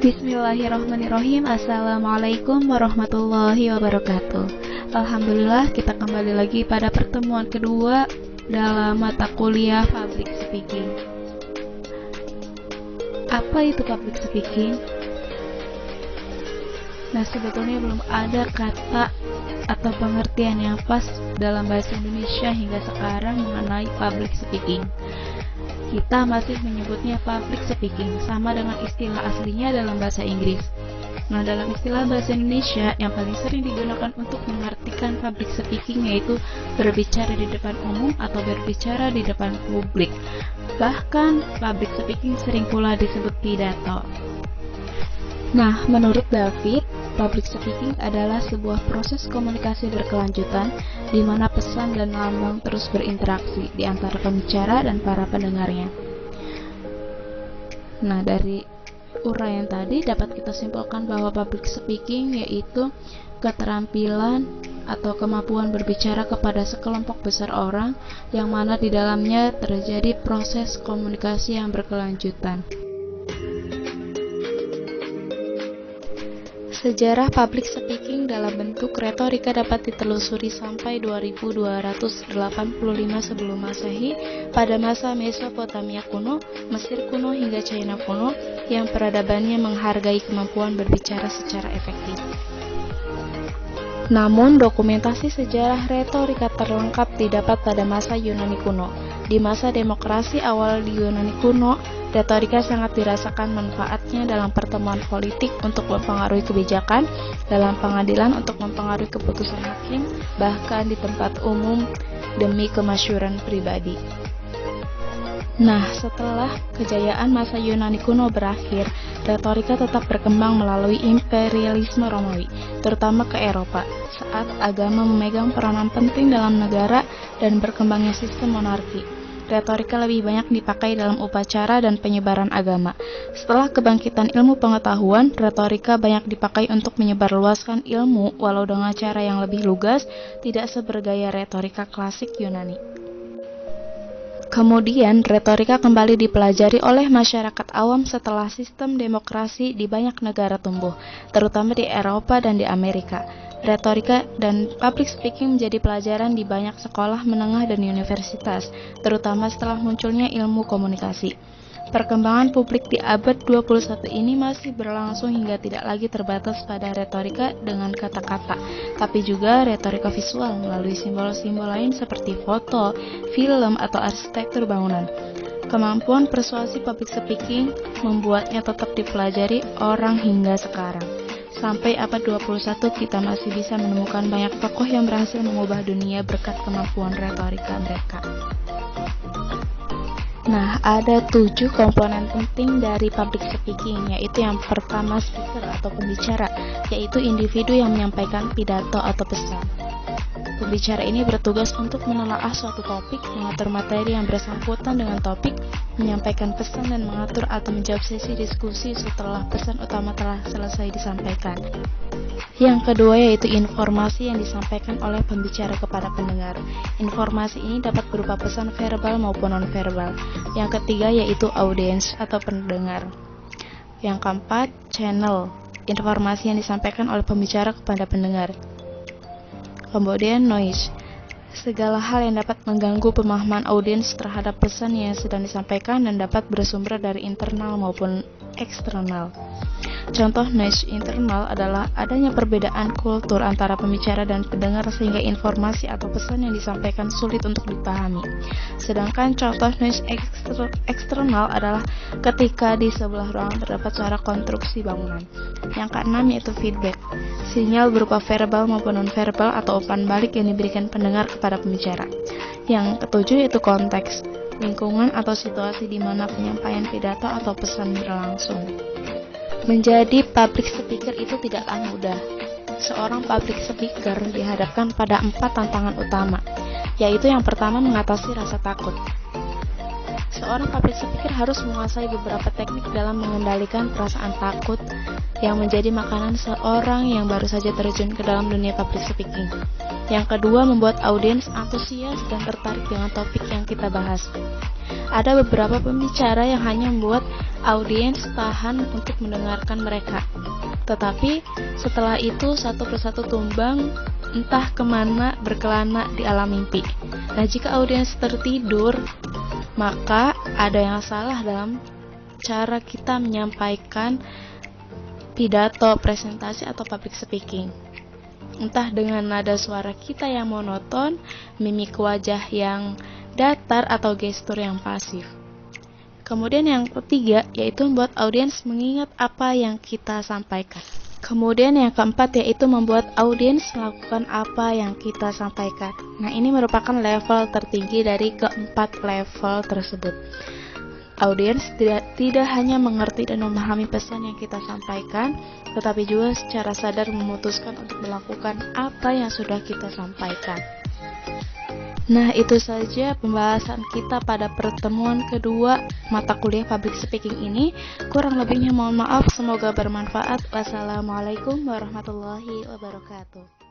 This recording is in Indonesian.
Bismillahirrahmanirrahim. Assalamualaikum warahmatullahi wabarakatuh. Alhamdulillah, kita kembali lagi pada pertemuan kedua dalam mata kuliah Public Speaking. Apa itu Public Speaking? Nah, sebetulnya belum ada kata atau pengertian yang pas dalam bahasa Indonesia hingga sekarang mengenai Public Speaking. Kita masih menyebutnya public speaking, sama dengan istilah aslinya dalam bahasa Inggris. Nah, dalam istilah bahasa Indonesia yang paling sering digunakan untuk mengartikan public speaking yaitu berbicara di depan umum atau berbicara di depan publik. Bahkan, public speaking sering pula disebut pidato. Nah, menurut David, public speaking adalah sebuah proses komunikasi berkelanjutan di mana pesan dan lambang terus berinteraksi di antara pembicara dan para pendengarnya. Nah, dari uraian tadi dapat kita simpulkan bahwa public speaking yaitu keterampilan atau kemampuan berbicara kepada sekelompok besar orang yang mana di dalamnya terjadi proses komunikasi yang berkelanjutan. Sejarah public speaking dalam bentuk retorika dapat ditelusuri sampai 2285 sebelum Masehi pada masa Mesopotamia kuno, Mesir kuno hingga China kuno yang peradabannya menghargai kemampuan berbicara secara efektif. Namun, dokumentasi sejarah retorika terlengkap didapat pada masa Yunani kuno. Di masa demokrasi awal di Yunani kuno, retorika sangat dirasakan manfaatnya dalam pertemuan politik untuk mempengaruhi kebijakan, dalam pengadilan untuk mempengaruhi keputusan hakim, bahkan di tempat umum demi kemasyhuran pribadi. Nah, setelah kejayaan masa Yunani kuno berakhir, retorika tetap berkembang melalui imperialisme Romawi, terutama ke Eropa, saat agama memegang peranan penting dalam negara dan berkembangnya sistem monarki. Retorika lebih banyak dipakai dalam upacara dan penyebaran agama. Setelah kebangkitan ilmu pengetahuan, retorika banyak dipakai untuk menyebarluaskan ilmu walau dengan cara yang lebih lugas, tidak sebergaya retorika klasik Yunani. Kemudian, retorika kembali dipelajari oleh masyarakat awam setelah sistem demokrasi di banyak negara tumbuh, terutama di Eropa dan di Amerika. Retorika dan public speaking menjadi pelajaran di banyak sekolah menengah dan universitas, terutama setelah munculnya ilmu komunikasi. Perkembangan publik di abad 21 ini masih berlangsung hingga tidak lagi terbatas pada retorika dengan kata-kata, tapi juga retorika visual melalui simbol-simbol lain seperti foto, film, atau arsitektur bangunan. Kemampuan persuasi public speaking membuatnya tetap dipelajari orang hingga sekarang. Sampai abad 21 kita masih bisa menemukan banyak tokoh yang berhasil mengubah dunia berkat kemampuan retorika mereka. Nah, ada 7 komponen penting dari public speaking, yaitu yang pertama speaker atau pembicara, yaitu individu yang menyampaikan pidato atau pesan. Pembicara ini bertugas untuk menelaah suatu topik, mengatur materi yang bersangkutan dengan topik, menyampaikan pesan dan mengatur atau menjawab sesi diskusi setelah pesan utama telah selesai disampaikan. Yang kedua yaitu informasi yang disampaikan oleh pembicara kepada pendengar. Informasi ini dapat berupa pesan verbal maupun non-verbal. Yang ketiga yaitu audiens atau pendengar. Yang keempat, channel. Informasi yang disampaikan oleh pembicara kepada pendengar. Kemudian noise. Segala hal yang dapat mengganggu pemahaman audiens terhadap pesan yang sedang disampaikan dan dapat bersumber dari internal maupun eksternal. Contoh noise internal adalah adanya perbedaan kultur antara pembicara dan pendengar sehingga informasi atau pesan yang disampaikan sulit untuk dipahami. Sedangkan contoh noise eksternal adalah ketika di sebelah ruangan terdapat suara konstruksi bangunan. Yang keenam yaitu feedback. Sinyal berupa verbal maupun non-verbal atau umpan balik yang diberikan pendengar kepada pembicara. Yang ketujuh yaitu konteks. Lingkungan atau situasi di mana penyampaian pidato atau pesan berlangsung. Menjadi public speaker itu tidaklah mudah. Seorang public speaker dihadapkan pada 4 tantangan utama, yaitu yang pertama mengatasi rasa takut. Seorang public speaker harus menguasai beberapa teknik dalam mengendalikan perasaan takut yang menjadi makanan seorang yang baru saja terjun ke dalam dunia public speaking. Yang kedua, membuat audiens antusias dan tertarik dengan topik yang kita bahas. Ada beberapa pembicara yang hanya membuat audiens tahan untuk mendengarkan mereka. Tetapi setelah itu satu persatu tumbang entah kemana berkelana di alam mimpi. Nah, jika audiens tertidur, maka ada yang salah dalam cara kita menyampaikan pidato, presentasi, atau public speaking. Entah dengan nada suara kita yang monoton, mimik wajah yang datar, atau gestur yang pasif. Kemudian yang ketiga, yaitu membuat audiens mengingat apa yang kita sampaikan. Kemudian yang keempat, yaitu membuat audiens melakukan apa yang kita sampaikan. Nah, ini merupakan level tertinggi dari keempat level tersebut. Audiens tidak hanya mengerti dan memahami pesan yang kita sampaikan, tetapi juga secara sadar memutuskan untuk melakukan apa yang sudah kita sampaikan. Nah, itu saja pembahasan kita pada pertemuan kedua mata kuliah public speaking ini. Kurang lebihnya mohon maaf, semoga bermanfaat. Wassalamualaikum warahmatullahi wabarakatuh.